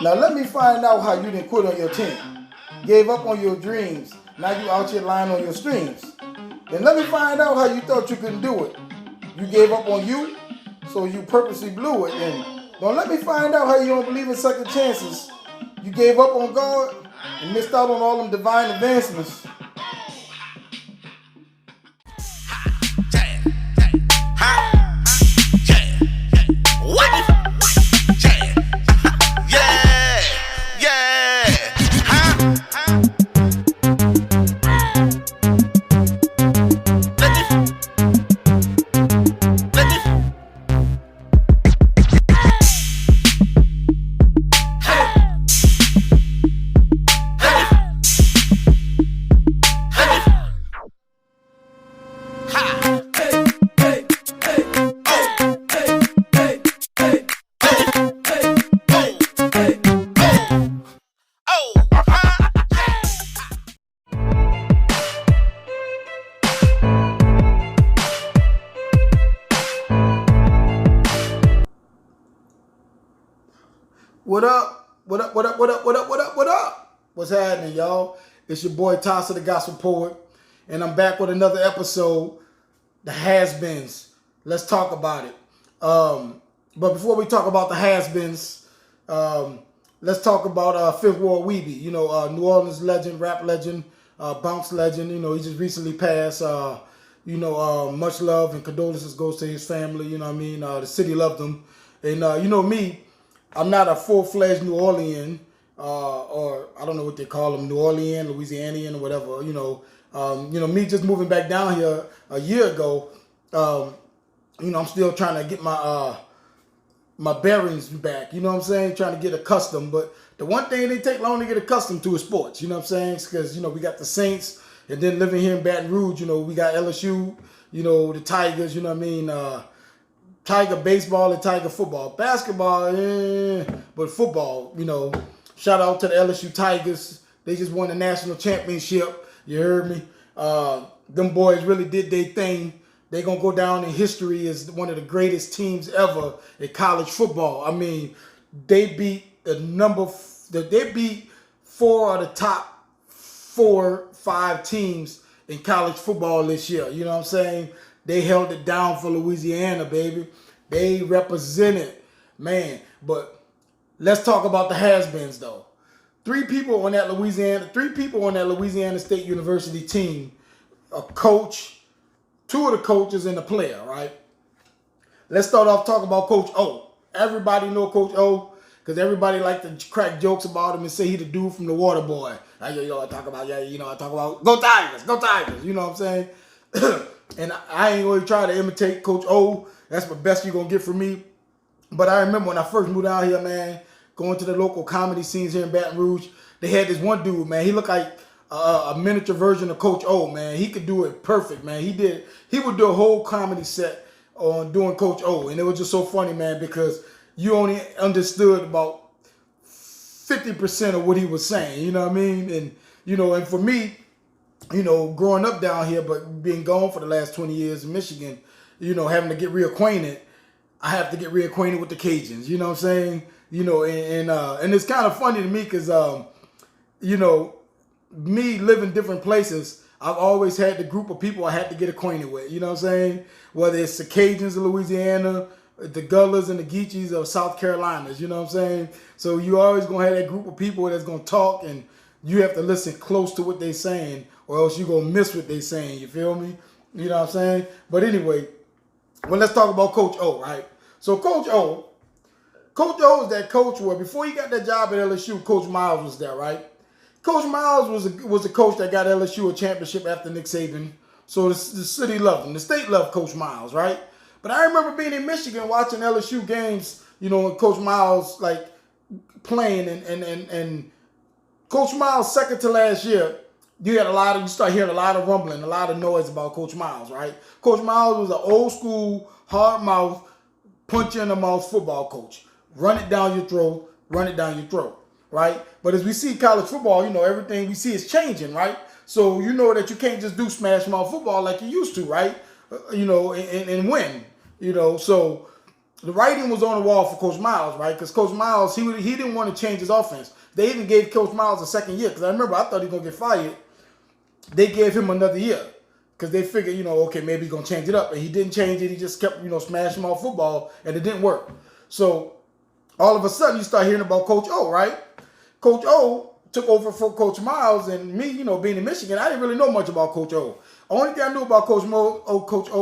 Now let me find out how you didn't quit on your team. Gave up on your dreams. Now you out here lying on your streams. And let me find out how you thought you couldn't do it. You gave up on you, so you purposely blew it. And don't let me find out how you don't believe in second chances. You gave up on God and missed out on all them divine advancements. What up? What up? What up? What up? What up? What up? What up? What's happening, y'all? It's your boy Tassa the Gospel Poet, and I'm back with another episode, The Hasbeens. Let's talk about it. But before we talk about the Hasbeens, let's talk about Fifth Ward Weeby. You know, New Orleans legend, rap legend, bounce legend. You know, he just recently passed. Much love and condolences goes to his family. You know what I mean? The city loved him, and you know me. I'm not a full-fledged New Orleans, or I don't know what they call them, New Orleans, Louisianian, or whatever. Me just moving back down here a year ago. I'm still trying to get my my bearings back. You know what I'm saying? Trying to get accustomed. But the one thing they take long to get accustomed to is sports. You know what I'm saying? Because we got the Saints, and then living here in Baton Rouge, we got LSU. The Tigers. You know what I mean? Tiger baseball and Tiger football. Basketball, but football, shout out to the LSU Tigers. They just won the national championship. You heard me? Them boys really did their thing. They going to go down in history as one of the greatest teams ever in college football. I mean, they beat they beat 4 of the top 4-5 teams in college football this year. You know what I'm saying? They held it down for Louisiana, baby. They represented, man. But let's talk about the has-beens, though. Three people on that Louisiana State University team, a coach, 2 of the coaches, and a player, right? Let's start off talking about Coach O. Everybody know Coach O because everybody like to crack jokes about him and say he the dude from the Water Boy. I talk about go Tigers, go Tigers. You know what I'm saying? And I ain't going to try to imitate Coach O. That's the best you're going to get from me. But I remember when I first moved out here, man, going to the local comedy scenes here in Baton Rouge, they had this one dude, man. He looked like a miniature version of Coach O, man. He could do it perfect, man. He would do a whole comedy set on doing Coach O. And it was just so funny, man, because you only understood about 50% of what he was saying. You know what I mean? And for me, growing up down here, but being gone for the last 20 years in Michigan, having to get reacquainted, I have to get reacquainted with the Cajuns. You know what I'm saying? And it's kind of funny to me because, me living different places, I've always had the group of people I had to get acquainted with. You know what I'm saying? Whether it's the Cajuns of Louisiana, the Gullahs and the Geechees of South Carolina. You know what I'm saying? So you always going to have that group of people that's going to talk, and you have to listen close to what they're saying, or else you're going to miss what they're saying. You feel me? You know what I'm saying? But anyway, well, let's talk about Coach O, right? So Coach O is that coach where before he got that job at LSU, Coach Miles was there, right? Coach Miles was the coach that got LSU a championship after Nick Saban. So the city loved him. The state loved Coach Miles, right? But I remember being in Michigan watching LSU games, and Coach Miles playing and Coach Miles second to last year, you start hearing a lot of rumbling, a lot of noise about Coach Miles, right? Coach Miles was an old school, hard mouth, punch you in the mouth football coach. Run it down your throat, right? But as we see college football, everything we see is changing, right? So you know that you can't just do smash mouth football like you used to, right? And win, So the writing was on the wall for Coach Miles, right? Because Coach Miles, he didn't want to change his offense. They even gave Coach Miles a second year because I remember I thought he was going to get fired. They gave him another year because they figured, okay, maybe he's going to change it up. And he didn't change it. He just kept, smashing off football, and it didn't work. So all of a sudden, you start hearing about Coach O, right? Coach O took over for Coach Miles, and me, being in Michigan, I didn't really know much about Coach O. Only thing I knew about Coach O,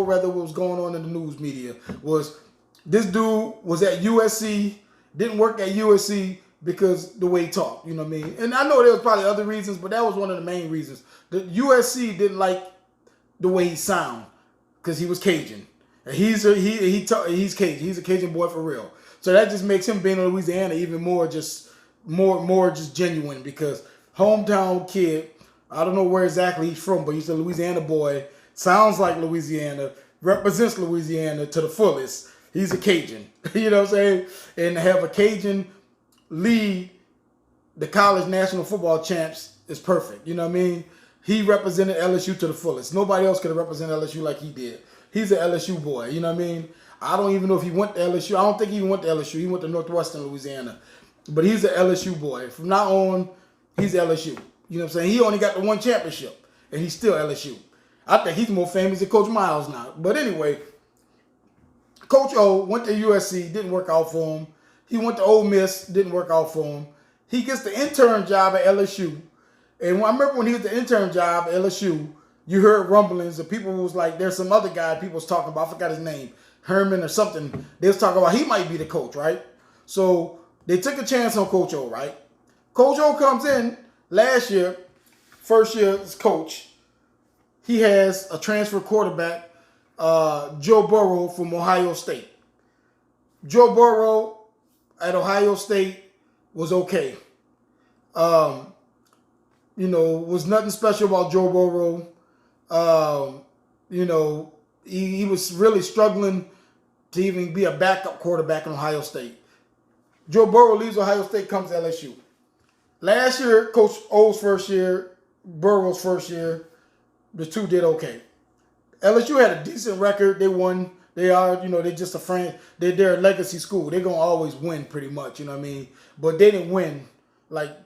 what was going on in the news media was this dude was at USC, didn't work at USC because the way he talked, you know what I mean? And I know there was probably other reasons, but that was one of the main reasons. The USC didn't like the way he sound because he was Cajun. And he's Cajun. He's a Cajun boy for real. So that just makes him being in Louisiana even more just genuine because hometown kid, I don't know where exactly he's from, but he's a Louisiana boy, sounds like Louisiana, represents Louisiana to the fullest. He's a Cajun, you know what I'm saying? And to have a Cajun lead the college national football champs is perfect, you know what I mean? He represented LSU to the fullest. Nobody else could have represented LSU like he did. He's an LSU boy, you know what I mean? I don't even know if he went to LSU. I don't think he even went to LSU. He went to Northwestern Louisiana. But he's an LSU boy. From now on, he's LSU. You know what I'm saying? He only got the one championship, and he's still LSU. I think he's more famous than Coach Miles now. But anyway, Coach O went to USC, didn't work out for him. He went to Ole Miss, didn't work out for him. He gets the intern job at LSU. And I remember when he was the intern job at LSU, you heard rumblings of people who was like, there's some other guy people was talking about, I forgot his name, Herman or something. They was talking about he might be the coach, right? So they took a chance on Coach O, right? Coach O comes in last year, first year as coach. He has a transfer quarterback, Joe Burrow from Ohio State. Joe Burrow at Ohio State was okay. Was nothing special about Joe Burrow. He was really struggling to even be a backup quarterback in Ohio State. Joe Burrow leaves Ohio State, comes to LSU. Last year, Coach O's first year, Burrow's first year, the two did okay. LSU had a decent record. They won. They are, they're just a friend. They're a legacy school. They're going to always win pretty much, you know what I mean? But they didn't win like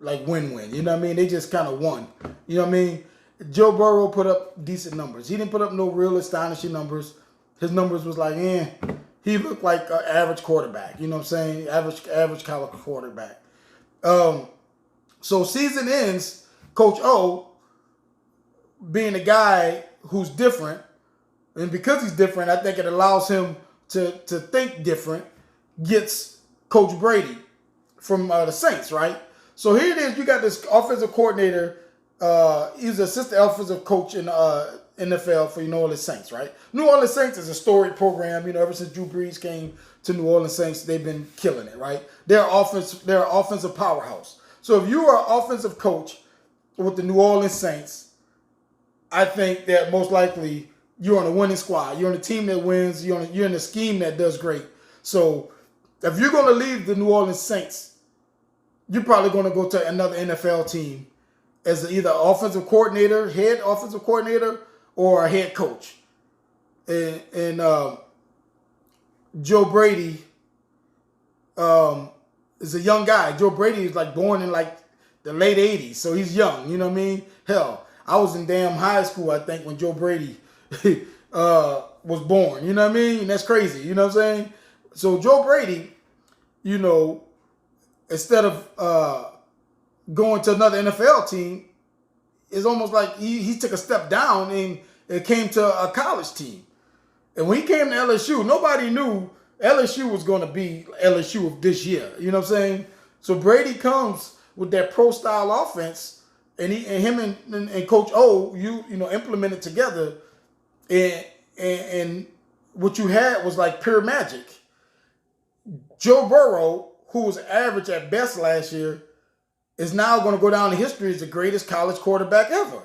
win-win, you know what I mean? They just kind of won, you know what I mean? Joe Burrow put up decent numbers. He didn't put up no real astonishing numbers. His numbers was like, he looked like an average quarterback, you know what I'm saying? Average college quarterback. So season ends, Coach O, being a guy who's different, and because he's different, I think it allows him to think different, gets Coach Brady from the Saints, right? So here it is, you got this offensive coordinator, he's the assistant offensive coach in NFL for New Orleans Saints, right? New Orleans Saints is a storied program, ever since Drew Brees came to New Orleans Saints, they've been killing it, right? They're an offensive powerhouse. So if you are an offensive coach with the New Orleans Saints, I think that most likely you're on a winning squad. You're on a team that wins. You're in a scheme that does great. So if you're going to leave the New Orleans Saints, you're probably going to go to another NFL team as either offensive coordinator, head offensive coordinator, or a head coach. And Joe Brady is a young guy. Joe Brady is born in the late 80s, so he's young, you know what I mean? Hell, I was in damn high school, I think, when Joe Brady was born, you know what I mean? And that's crazy, you know what I'm saying? So Joe Brady, instead of going to another NFL team, it's almost like he took a step down and it came to a college team. And when he came to LSU, nobody knew LSU was going to be LSU of this year. You know what I'm saying? So Brady comes with that pro-style offense, and him and Coach O, implemented together, and what you had was like pure magic. Joe Burrow, who was average at best last year, is now going to go down in history as the greatest college quarterback ever.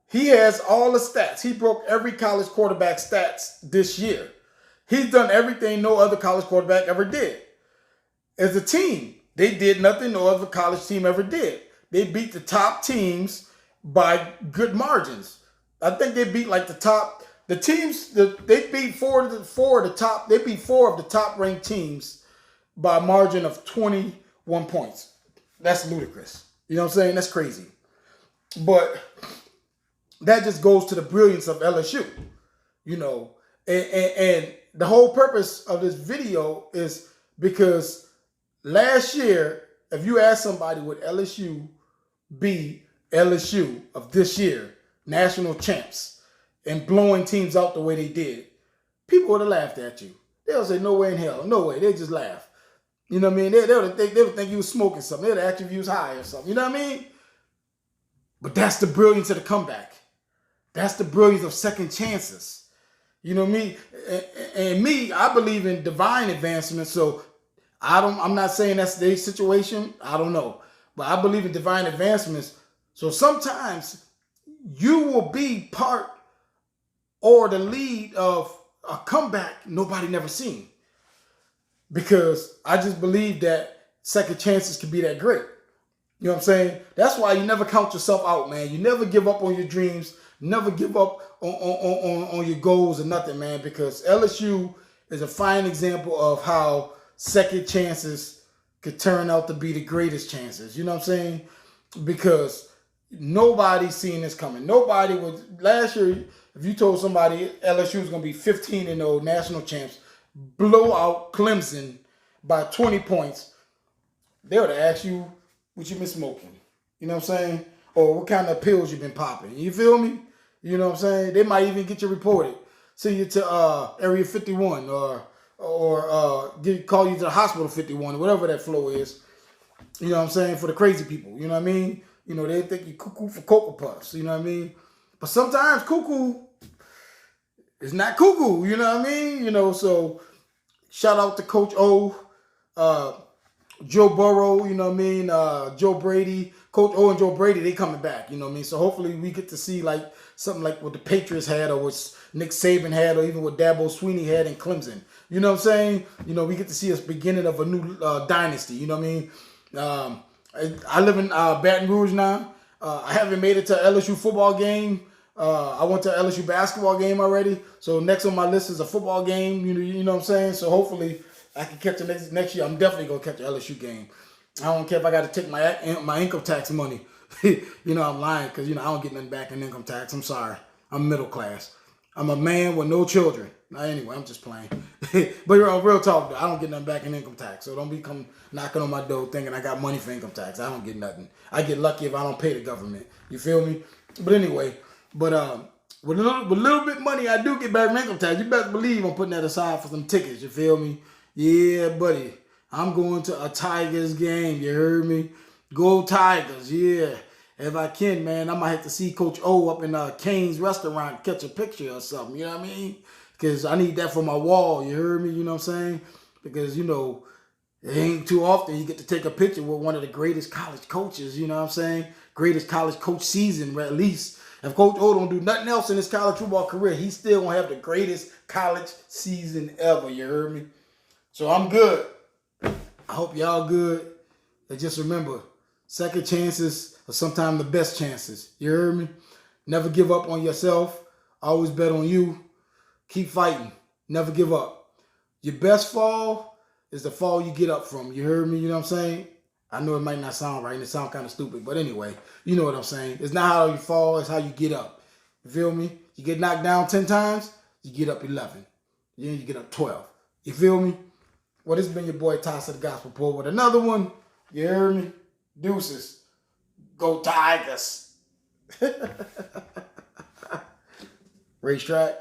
He has all the stats. He broke every college quarterback stats this year. He's done everything no other college quarterback ever did. As a team, they did nothing no other college team ever did. They beat the top teams by good margins. I think they beat the top the teams they beat four of the top ranked teams by a margin of 21 points. That's ludicrous. You know what I'm saying? That's crazy. But that just goes to the brilliance of LSU. You know, and the whole purpose of this video is because last year, if you ask somebody would LSU be LSU of this year, national champs, and blowing teams out the way they did, people would have laughed at you. They'll say, no way in hell. No way. They just laugh. You know what I mean? They would think you was smoking something. They would act if you was high or something. You know what I mean? But that's the brilliance of the comeback. That's the brilliance of second chances. You know what I mean? And me, I believe in divine advancement. So I'm not saying that's their situation. I don't know. But I believe in divine advancements. So sometimes you will be part or the lead of a comeback nobody never seen. Because I just believe that second chances can be that great. You know what I'm saying? That's why you never count yourself out, man. You never give up on your dreams. Never give up on your goals or nothing, man. Because LSU is a fine example of how second chances could turn out to be the greatest chances. You know what I'm saying? Because nobody's seen this coming. Nobody was last year. If you told somebody LSU was going to be 15-0 national champs, blow out Clemson by 20 points, they would have asked you what you been smoking. You know what I'm saying? Or what kind of pills you been popping. You feel me? You know what I'm saying? They might even get you reported. Send you to Area 51 or call you to the hospital 51 or whatever that flow is. You know what I'm saying? For the crazy people. You know what I mean? You know, they think you cuckoo for Cocoa Puffs. You know what I mean? But sometimes cuckoo is not cuckoo. You know what I mean? You know, so shout out to Coach O, Joe Burrow, you know what I mean? Joe Brady. Coach O and Joe Brady, they coming back, you know what I mean? So hopefully we get to see like something like what the Patriots had or what Nick Saban had or even what Dabo Swinney had in Clemson. You know what I'm saying? You know, we get to see us beginning of a new dynasty, you know what I mean? I live in Baton Rouge now. I haven't made it to LSU football game. I went to LSU basketball game already. So next on my list is a football game, you know what I'm saying? So hopefully I can catch it next year. I'm definitely going to catch the LSU game. I don't care if I got to take my income tax money. You know, I'm lying because, you know, I don't get nothing back in income tax. I'm sorry. I'm middle class. I'm a man with no children. Anyway, I'm just playing. But real talk, though, I don't get nothing back in income tax. So don't be come knocking on my door thinking I got money for income tax. I don't get nothing. I get lucky if I don't pay the government. You feel me? But anyway, with a little bit money I do get back from income tax, you better believe I'm putting that aside for some tickets. You feel me? Yeah, buddy. I'm going to a Tigers game. You heard me? Go Tigers, yeah. If I can, man, I might have to see Coach O up in Kane's restaurant, catch a picture or something. You know what I mean? Because I need that for my wall. You heard me? You know what I'm saying? Because, you know, it ain't too often you get to take a picture with one of the greatest college coaches. You know what I'm saying? Greatest college coach season, at least. If Coach O don't do nothing else in his college football career, he still gonna have the greatest college season ever. You heard me? So I'm good. I hope y'all good. And just remember, second chances are sometimes the best chances. You heard me? Never give up on yourself. Always bet on you. Keep fighting. Never give up. Your best fall is the fall you get up from. You heard me? You know what I'm saying? I know it might not sound right and it sounds kind of stupid, but anyway, you know what I'm saying. It's not how you fall, it's how you get up. You feel me? You get knocked down 10 times, you get up 11. Then you get up 12. You feel me? Well, this has been your boy Toss of the Gospel Poet with another one. You heard me? Deuces. Go Tigers. Racetrack.